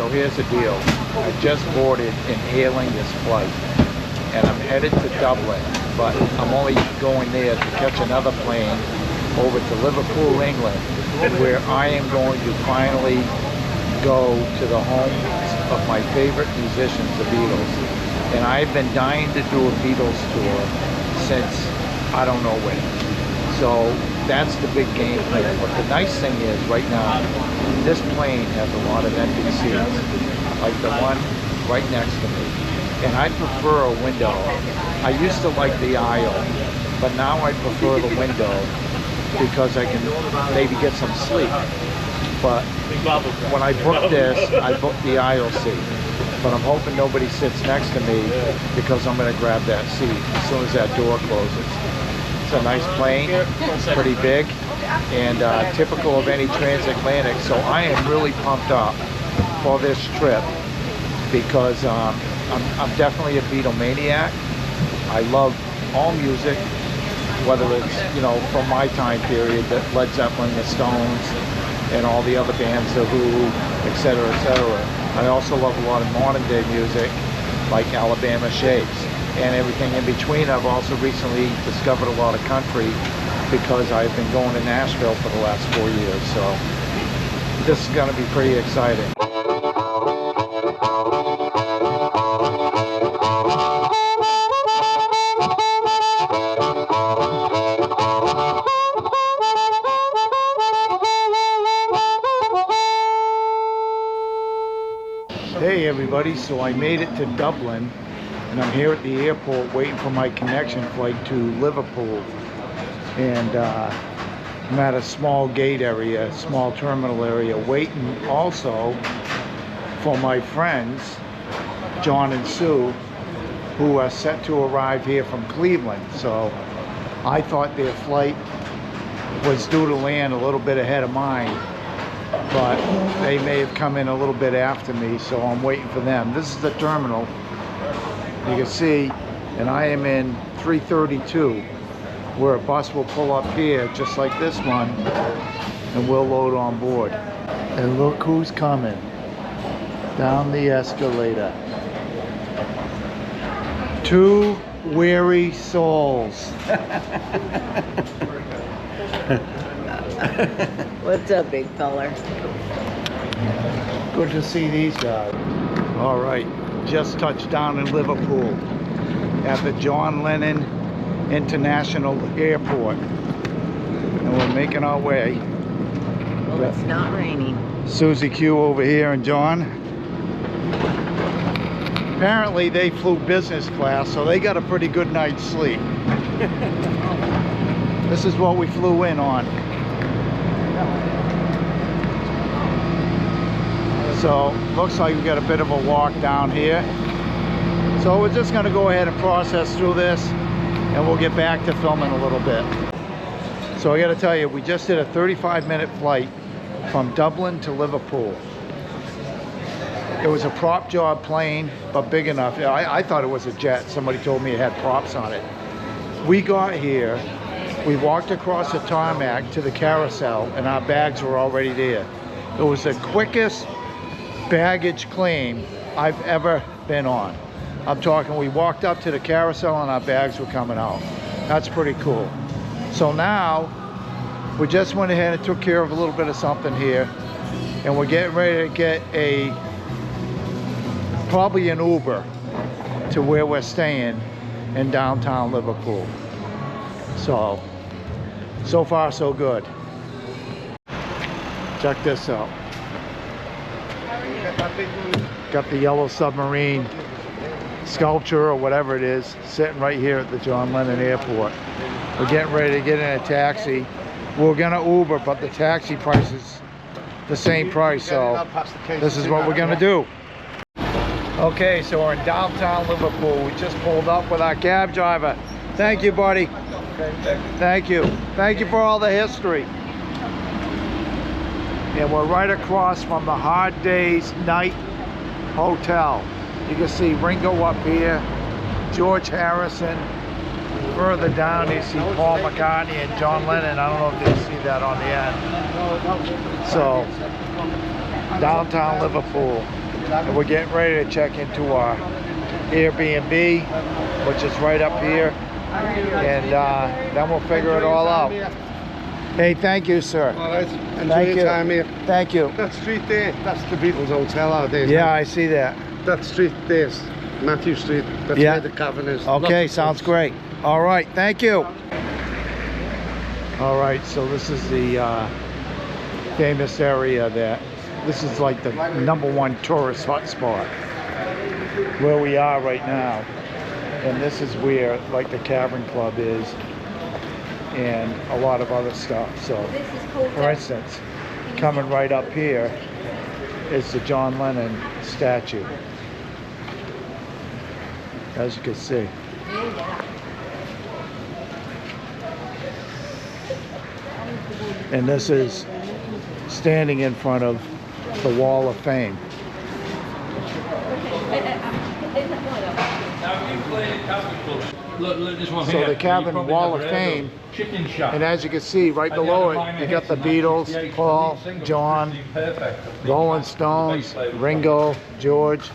so here's the deal. I just boarded and hailing this flight, and I'm headed to Dublin, but I'm only going there to catch another plane over to Liverpool, England, where I am going to finally go to the homes of my favorite musicians, the Beatles. And I've been dying to do a Beatles tour since I don't know when. So that's the big game plan. But the nice thing is right now, this plane has a lot of empty seats, like the one right next to me. And I prefer a window. I used to like the aisle, but now I prefer the window because I can maybe get some sleep. But when I booked this, I booked the aisle seat. But I'm hoping nobody sits next to me because I'm going to grab that seat as soon as that door closes. It's a nice plane, pretty big, and typical of any transatlantic. So I am really pumped up for this trip because I'm definitely a Beatlemaniac. I love all music, whether it's, you know, from my time period, that Led Zeppelin, the Stones, and all the other bands, the Who, etc., etc. I also love a lot of modern day music, like Alabama Shakes, and everything in between. I've also recently discovered a lot of country because I've been going to Nashville for the last 4 years. So this is going to be pretty exciting. Hey everybody, so I made it to Dublin and I'm here at the airport waiting for my connection flight to Liverpool. And I'm at a small gate area, small terminal area, waiting also for my friends, John and Sue, who are set to arrive here from Cleveland. So I thought their flight was due to land a little bit ahead of mine, but they may have come in a little bit after me, so I'm waiting for them. This is the terminal, you can see, and I am in 332, where a bus will pull up here, just like this one, and we'll load on board. And look who's coming down the escalator. Two weary souls. What's up, big feller? Good to see these guys. All right, just touched down in Liverpool at the John Lennon International Airport, and we're making our way. Well, it's not raining. Susie Q over here and John. Apparently they flew business class, so they got a pretty good night's sleep. This is what we flew in on. So looks like we got a bit of a walk down here. So we're just gonna go ahead and process through this and we'll get back to filming a little bit. So I gotta tell you, we just did a 35-minute flight from Dublin to Liverpool. It was a prop job plane, but big enough. I thought it was a jet. Somebody told me it had props on it. We got here, we walked across the tarmac to the carousel, and our bags were already there. It was the quickest baggage claim I've ever been on. I'm talking, we walked up to the carousel and our bags were coming out. That's pretty cool. So now, we just went ahead and took care of a little bit of something here, and we're getting ready to get probably an Uber to where we're staying in downtown Liverpool. So far so good. Check this out. Got the yellow submarine sculpture or whatever it is sitting right here at the John Lennon Airport. We're getting ready to get in a taxi. We're gonna Uber, but the taxi price is the same price, so this is what we're gonna do. Okay, so we're in downtown Liverpool. We just pulled up with our cab driver. Thank you, buddy. Thank you. Thank you for all the history. And we're right across from the Hard Day's Night Hotel. You can see Ringo up here, George Harrison. Further down you see Paul McCartney and John Lennon. I don't know if you see that on the end. So, downtown Liverpool. and we're getting ready to check into our Airbnb, which is right up here, and then we'll figure it all out. Hey, thank you, sir. All right, enjoy your time here. Thank you. That street there, that's the Beatles Hotel nowadays. Yeah, I see that. That street there's Matthew Street. That's where the cavern is. Okay, sounds great. All right, thank you. All right, so this is the famous area this is like the #1 tourist hotspot where we are right now. And this is where like the Cavern Club is and a lot of other stuff. So, for instance, coming right up here is the John Lennon statue, as you can see. And this is standing in front of the Wall of Fame. Look, this one So here. the Cavern Wall of Fame, and as you can see right below it, you got the Beatles, Paul, John, Rolling Stones, Ringo, George,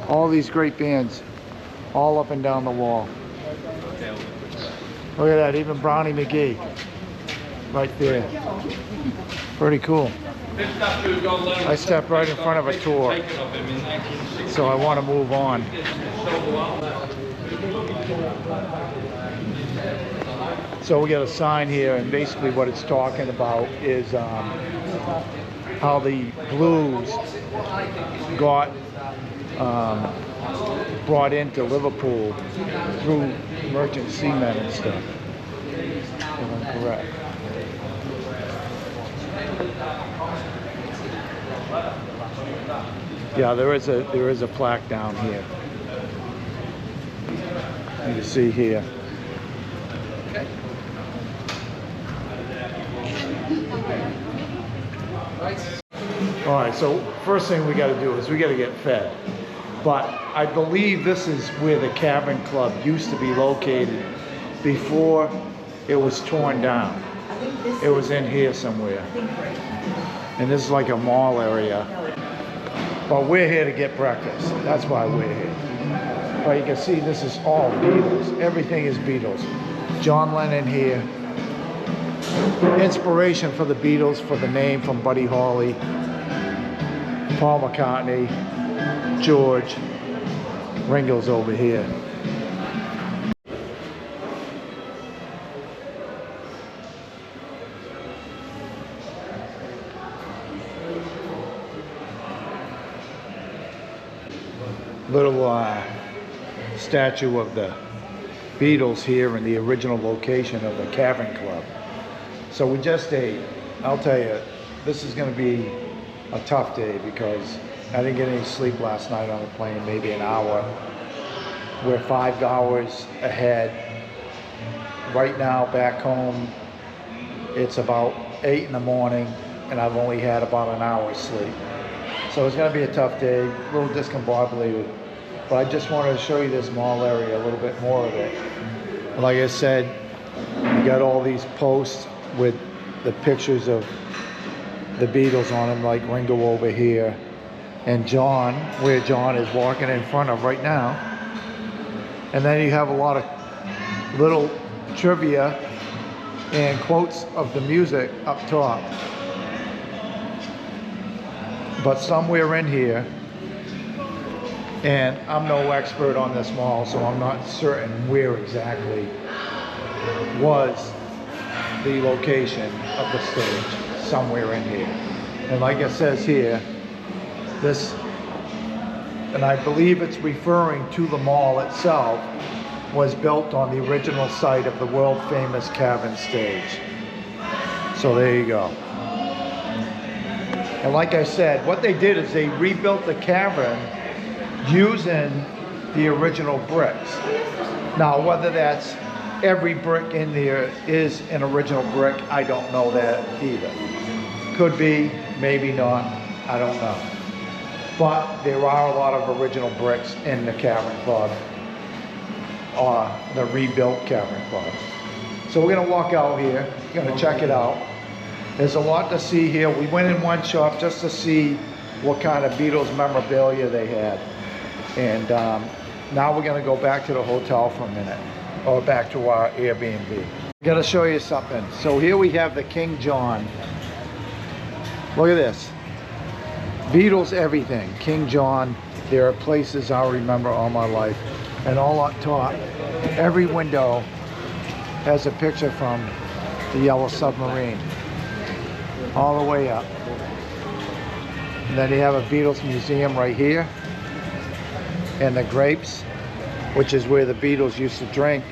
all these great bands, all up and down the wall. Look at that, even Brownie McGee, right there. Pretty cool. I stepped right in front of a tour, so I want to move on. So we got a sign here, and basically what it's talking about is how the blues got brought into Liverpool through merchant seamen and stuff, if I'm correct. Yeah, there is a plaque down here. You can see here. All right, so first thing we got to do is we got to get fed. But I believe this is where the Cavern Club used to be located before it was torn down. It was in here somewhere. And this is like a mall area. But we're here to get breakfast. That's why we're here. But you can see this is all Beatles. Everything is Beatles. John Lennon here. Inspiration for the Beatles, for the name, from Buddy Holly, Paul McCartney, George. Ringo's over here. Little statue of the Beatles here in the original location of the Cavern Club. So we just ate. I'll tell you, this is going to be a tough day because I didn't get any sleep last night on the plane, maybe an hour. We're 5 hours ahead. Right now back home, it's about 8 in the morning and I've only had about an hour's sleep. So it's going to be a tough day, a little discombobulated. But I just wanted to show you this mall area, a little bit more of it. Like I said, you got all these posts with the pictures of the Beatles on them, like Ringo over here, and John, where John is walking in front of right now. And then you have a lot of little trivia and quotes of the music up top. But somewhere in here, and I'm no expert on this mall, so I'm not certain where exactly was the location of the stage, somewhere in here. And like it says here, this, and I believe it's referring to the mall itself, was built on the original site of the world famous Cavern stage. So there you go. And like I said, what they did is they rebuilt the cavern using the original bricks. Now, whether that's every brick in there is an original brick, I don't know that either. Could be, maybe not, I don't know. But there are a lot of original bricks in the Cavern Club, the rebuilt Cavern Club. So we're gonna walk out here, gonna check it out. There's a lot to see here. We went in one shop just to see what kind of Beatles memorabilia they had. And now we're gonna go back to the hotel for a minute, or back to our Airbnb. I gotta show you something. So here we have the King John. Look at this. Beatles everything. King John. There are places I'll remember all my life. And all up top, every window has a picture from the Yellow Submarine. All the way up. And then you have a Beatles museum right here. And the Grapes, which is where the Beatles used to drink,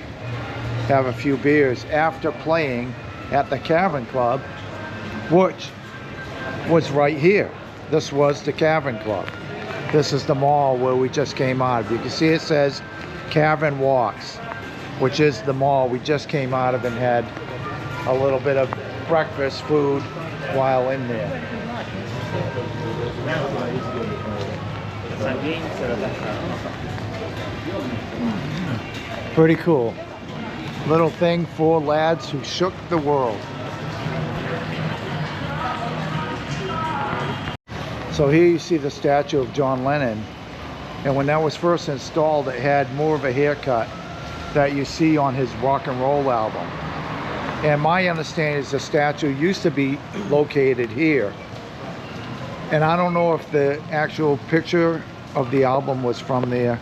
have a few beers after playing at the Cavern Club, which was right here. This was the Cavern Club. This is the mall where we just came out of. You can see it says Cavern Walks, which is the mall we just came out of and had a little bit of breakfast food while in there. Pretty cool. Little thing for lads who shook the world. So here you see the statue of John Lennon, and when that was first installed it had more of a haircut that you see on his rock and roll album. And my understanding is the statue used to be located here, and I don't know if the actual picture of the album was from there,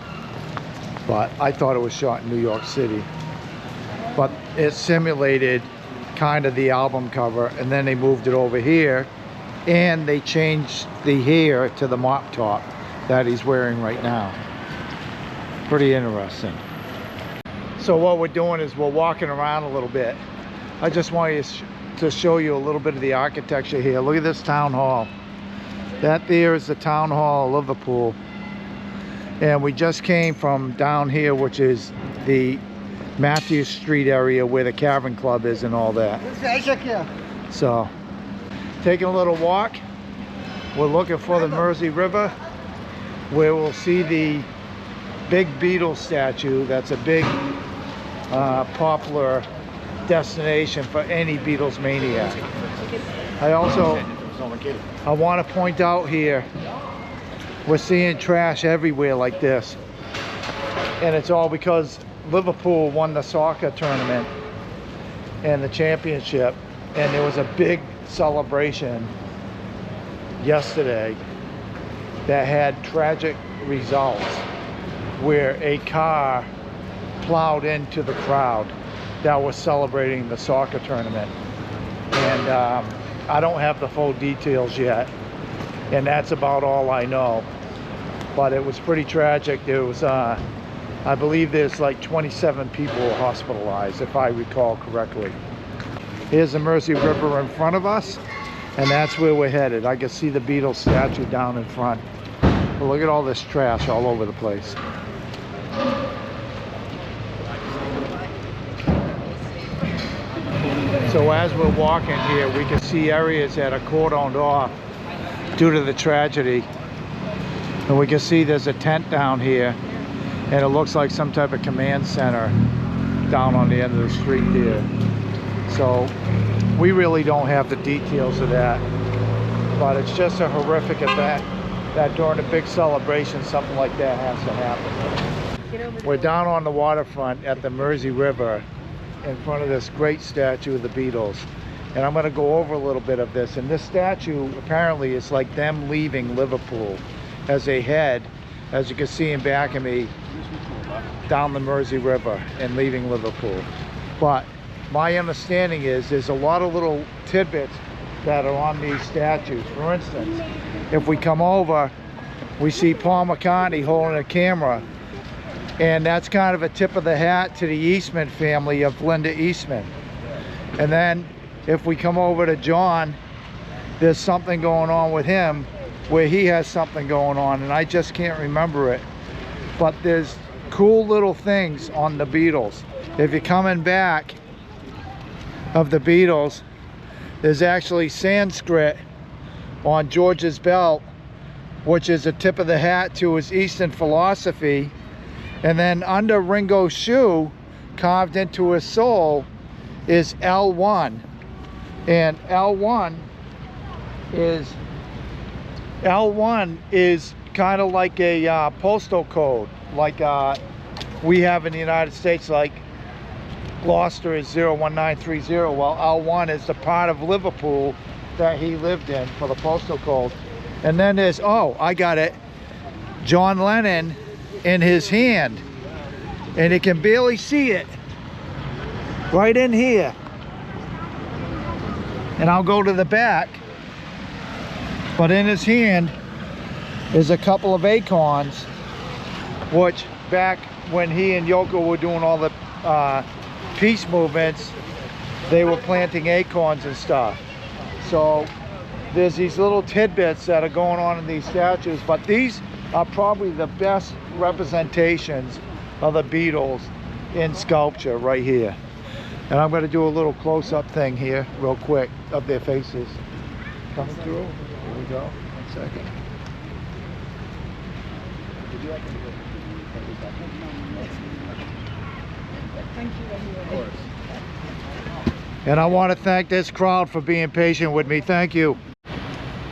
but I thought it was shot in New York City. But it simulated kind of the album cover, and then they moved it over here and they changed the hair to the mop top that he's wearing right now. Pretty interesting. So what we're doing is we're walking around a little bit. I just want you to show you a little bit of the architecture here. Look at this town hall. That there is the town hall of Liverpool. And we just came from down here, which is the Matthews Street area where the Cavern Club is and all that. So, taking a little walk. We're looking for the Mersey River, where we'll see the big Beatles statue. That's a big popular destination for any Beatles maniac. I want to point out here, we're seeing trash everywhere like this, and it's all because Liverpool won the soccer tournament and the championship, and there was a big celebration yesterday that had tragic results where a car plowed into the crowd that was celebrating the soccer tournament. And I don't have the full details yet, and that's about all I know, but it was pretty tragic. There was I believe there's like 27 people hospitalized, if I recall correctly. Here's the Mersey River in front of us, and that's where we're headed. I can see the Beatles statue down in front. But look at all this trash all over the place. So as we're walking here, we can see areas that are cordoned off due to the tragedy. And we can see there's a tent down here, and it looks like some type of command center down on the end of the street there. So we really don't have the details of that, but it's just a horrific event that during a big celebration something like that has to happen. We're down on the waterfront at the Mersey River in front of this great statue of the Beatles, and I'm going to go over a little bit of this. And this statue apparently is like them leaving Liverpool as they head, as you can see in back of me, down the Mersey River and leaving Liverpool. But my understanding is there's a lot of little tidbits that are on these statues. For instance, if we come over, we see Paul McCartney holding a camera, and that's kind of a tip of the hat to the Eastman family of Linda Eastman. And then if we come over to John, there's something going on with him where he has something going on, and I just can't remember it. But there's cool little things on the Beatles. If you're coming back of the Beatles, there's actually Sanskrit on George's belt, which is a tip of the hat to his Eastern philosophy. And then under Ringo's shoe, carved into his sole, is L1. And L1 is L1 is kind of like a postal code, like we have in the United States, like Gloucester is 01930. Well, L1 is the part of Liverpool that he lived in for the postal code. And then there's, oh, I got it, John Lennon in his hand. And you can barely see it right in here. And I'll go to the back. But in his hand is a couple of acorns, which back when he and Yoko were doing all the peace movements, they were planting acorns and stuff. So there's these little tidbits that are going on in these statues, but these are probably the best representations of the Beatles in sculpture right here. And I'm going to do a little close-up thing here real quick of their faces coming through. Here we go. 1 second. Would you like me to go? Thank you. Of course. And I want to thank this crowd for being patient with me. Thank you.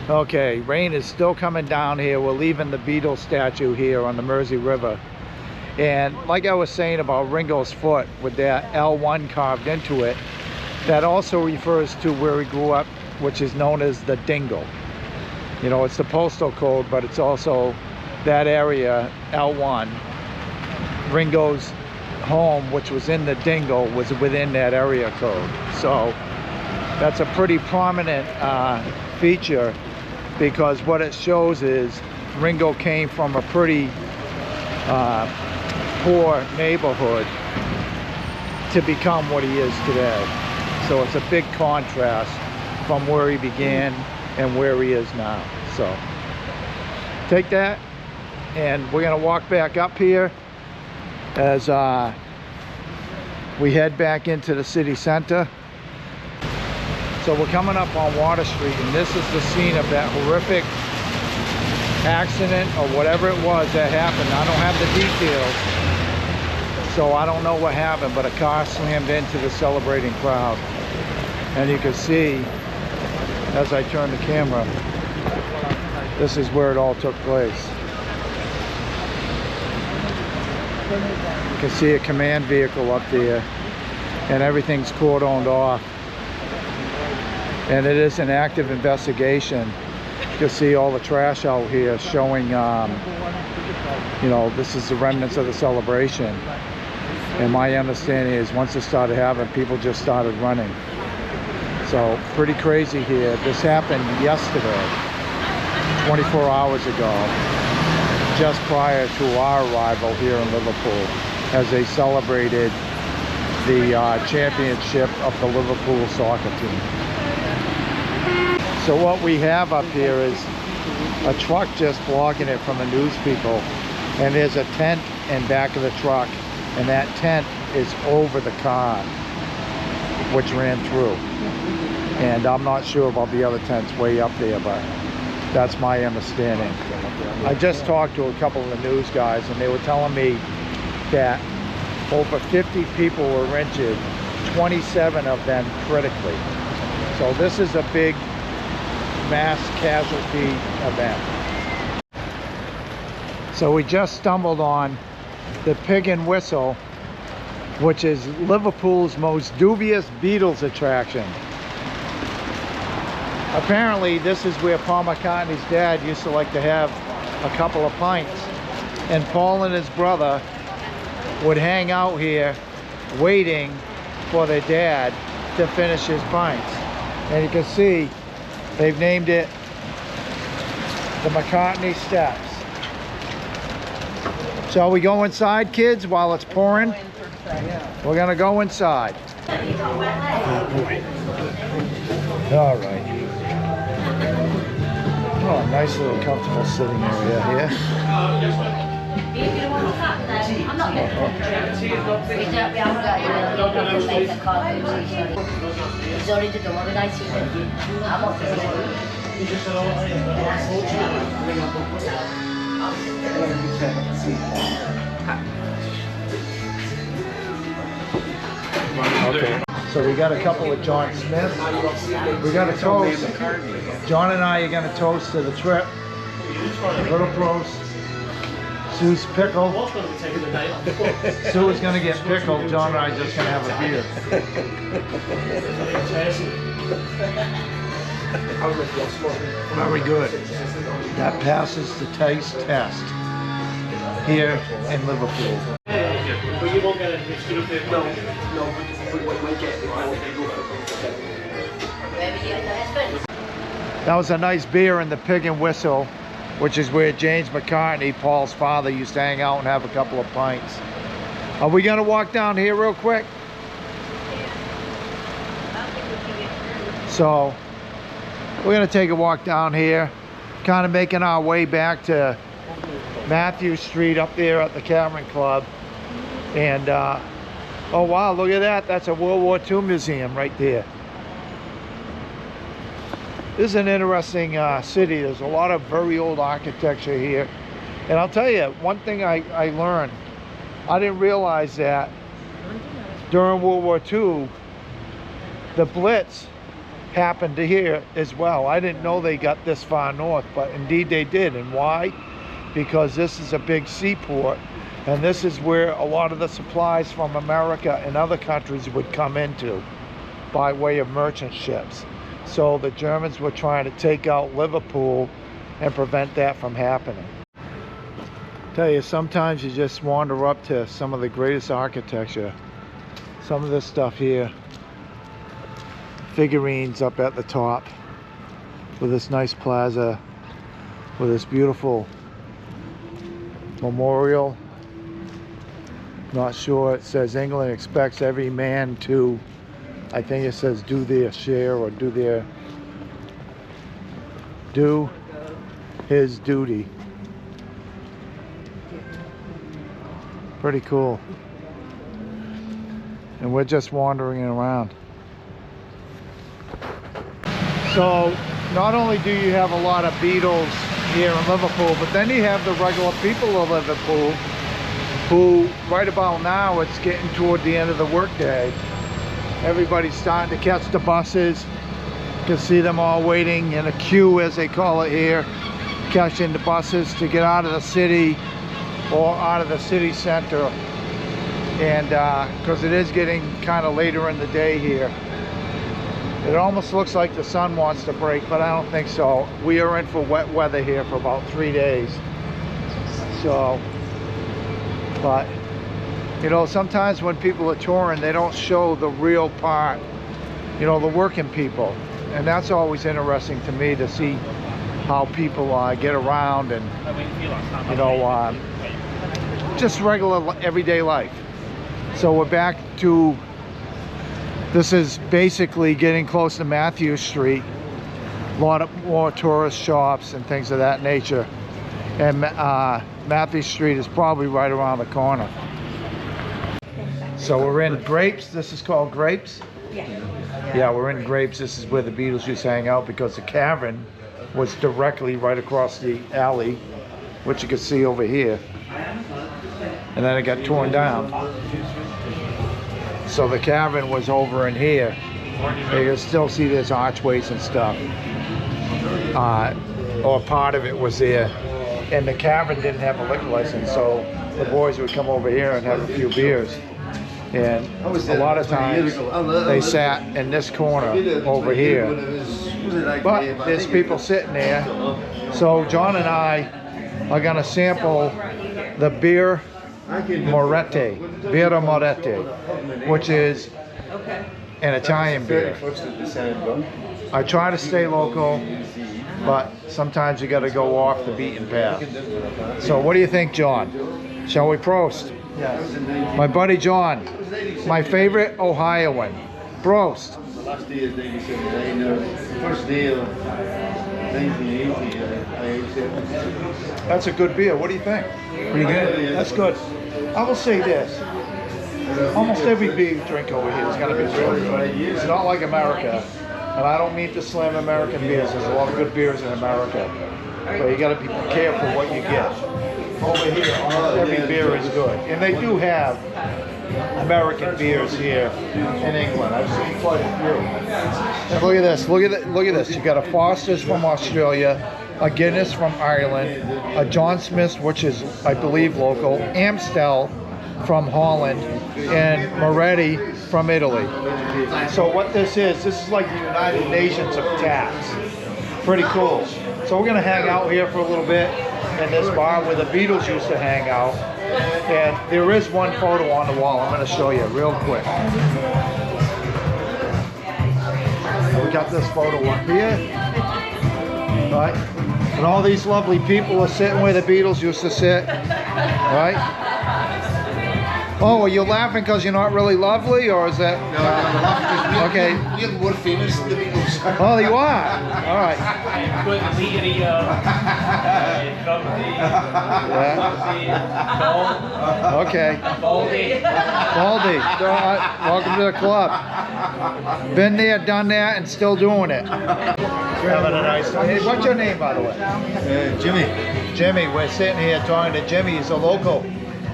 Okay, rain is still coming down here. We're leaving the Beatles statue here on the Mersey River. And like I was saying about Ringo's foot with that L1 carved into it, that also refers to where he grew up, which is known as the Dingle. You know, it's the postal code, but it's also that area, L1. Ringo's home, which was in the Dingle, was within that area code. So that's a pretty prominent feature, because what it shows is Ringo came from a pretty poor neighborhood to become what he is today. So it's a big contrast from where he began and where he is now. So take that, and we're gonna walk back up here as we head back into the city center. So we're coming up on Water Street, and this is the scene of that horrific accident or whatever it was that happened. I don't have the details, so I don't know what happened, but a car slammed into the celebrating crowd. And you can see, as I turn the camera, this is where it all took place. You can see a command vehicle up there, and everything's cordoned off. And it is an active investigation. You can see all the trash out here showing, you know, this is the remnants of the celebration. And my understanding is once it started happening, people just started running. So pretty crazy here. This happened yesterday, 24 hours ago, just prior to our arrival here in Liverpool, as they celebrated the championship of the Liverpool soccer team. So what we have up here is a truck just blocking it from the news people, and there's a tent in back of the truck, and that tent is over the car which ran through. And I'm not sure about the other tents way up there, but that's my understanding. I just talked to a couple of the news guys, and they were telling me that over 50 people were injured, 27 of them critically. So this is a big mass casualty event. So we just stumbled on the Pig and Whistle, which is Liverpool's most dubious Beatles attraction. Apparently this is where Paul McCartney's dad used to like to have a couple of pints, and Paul and his brother would hang out here waiting for their dad to finish his pints. And you can see they've named it the McCartney Steps. Shall we go inside, kids, while it's pouring? We're gonna go inside. All right. Oh, nice little comfortable sitting area here. Okay, so we got a couple of John Smiths. We got a toast. John and I are going to toast to the trip Little pros. Sue's pickle. Sue is gonna get pickled. John and I just gonna have a beer. Very good. That passes the taste test here in Liverpool. But you won't get it. No, but what might get That was a nice beer in the Pig and Whistle, which is where James McCartney, Paul's father, used to hang out and have a couple of pints. Are we gonna walk down here real quick? So we're gonna take a walk down here, kind of making our way back to Matthew Street up there at the Cavern Club. And oh wow, look at that. That's a World War II museum right there. This is an interesting city. There's a lot of very old architecture here. And I'll tell you, one thing I learned, I didn't realize that during World War II, the Blitz happened here as well. I didn't know they got this far north, but indeed they did. And why? Because this is a big seaport, and this is where a lot of the supplies from America and other countries would come into by way of merchant ships. So the Germans were trying to take out Liverpool and prevent that from happening. Tell you, sometimes you just wander up to some of the greatest architecture. Some of this stuff here, figurines up at the top with this nice plaza, with this beautiful memorial. Not sure, it says England expects every man to, I think it says do their share or do his duty. Pretty cool. And we're just wandering around. So not only do you have a lot of Beatles here in Liverpool, but then you have the regular people of Liverpool who right about now, it's getting toward the end of the workday. Everybody's starting to catch the buses. You can see them all waiting in a queue, as they call it here, catching the buses to get out of the city or out of the city center. And because it is getting kind of later in the day here, it almost looks like the sun wants to break, but I don't think so. We are in for wet weather here for about 3 days. So, but you know, sometimes when people are touring, they don't show the real part, you know, the working people. And that's always interesting to me, to see how people get around and, you know, just regular everyday life. So we're back to, this is basically getting close to Matthew Street. A lot of more tourist shops and things of that nature. And Matthew Street is probably right around the corner. So we're in Grapes. This is called Grapes? Yeah, we're in Grapes. This is where the Beatles used to hang out, because the Cavern was directly right across the alley, which you can see over here. And then it got torn down. So the Cavern was over in here. You can still see there's archways and stuff. Or part of it was there. And the Cavern didn't have a liquor license, so the boys would come over here and have a few beers. And a lot of times they sat in this corner over here. But there's people sitting there. So John and I are gonna sample the beer Moretti, Birra Moretti, which is an Italian beer. I try to stay local, but sometimes you got to go off the beaten path. So what do you think, John? Shall we prost? Yes. My buddy John, my favorite Ohioan. Prost. The last day is 1979. First day of 1980. That's a good beer. What do you think? Pretty good. That's good. I will say this. Almost every beer you drink over here is going to be good. It's not like America. And I don't mean to slam American beers. There's a lot of good beers in America. But you got to be careful what you get. Over here, almost every beer is good. And they do have American beers here in England. I've seen quite a few. And look at this. Look at this. You got a Foster's from Australia. a Guinness from Ireland, a John Smith's, which is, I believe, local, Amstel from Holland, and Moretti from Italy. So what this is like the United Nations of taps. Pretty cool. So we're gonna hang out here for a little bit in this bar where the Beatles used to hang out. And there is one photo on the wall I'm gonna show you real quick. We got this photo up here, right? And all these lovely people are sitting where the Beatles used to sit, right? Oh, are you laughing because you're not really lovely, or is that? No, I'm laughing because Okay. we're more famous than the Beatles. Oh, you are? All right. Yeah. Okay. Baldy. Welcome to the club. Been there, done that, and still doing it. Having a nice time. Hey, what's your name, by the way? Jimmy. Jimmy. We're sitting here talking to Jimmy. He's a local.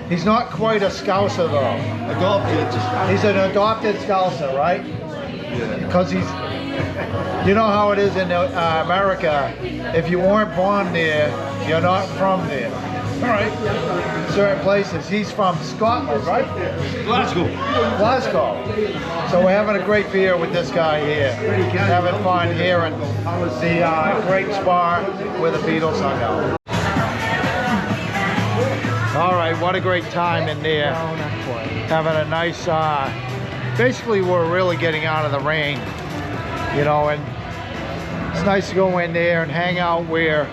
He's not quite a Scouser, though. Adopted. He's an adopted Scouser, right? Yeah. Because he's, you know how it is in America, if you weren't born there, you're not from there. All right. Certain places. He's from Scotland, right? Glasgow. Glasgow. So we're having a great beer with this guy here. Having fun here in the Greg's Bar where the Beatles hung out. All right, what a great time in there. Having a nice, basically we're really getting out of the rain, you know, and it's nice to go in there and hang out where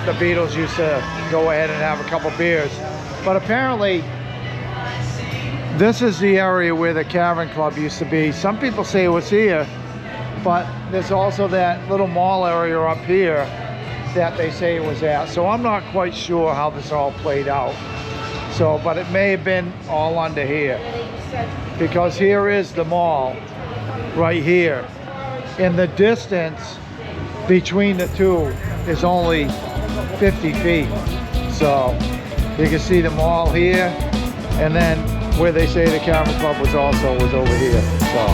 the Beatles used to go ahead and have a couple beers. But apparently, this is the area where the Cavern Club used to be. Some people say it was here, but there's also that little mall area up here that they say it was at. So I'm not quite sure how this all played out. So, but it may have been all under here, because here is the mall right here. And the distance between the two is only 50 feet. So you can see the mall here, and then where they say the Cavern Club was over here. So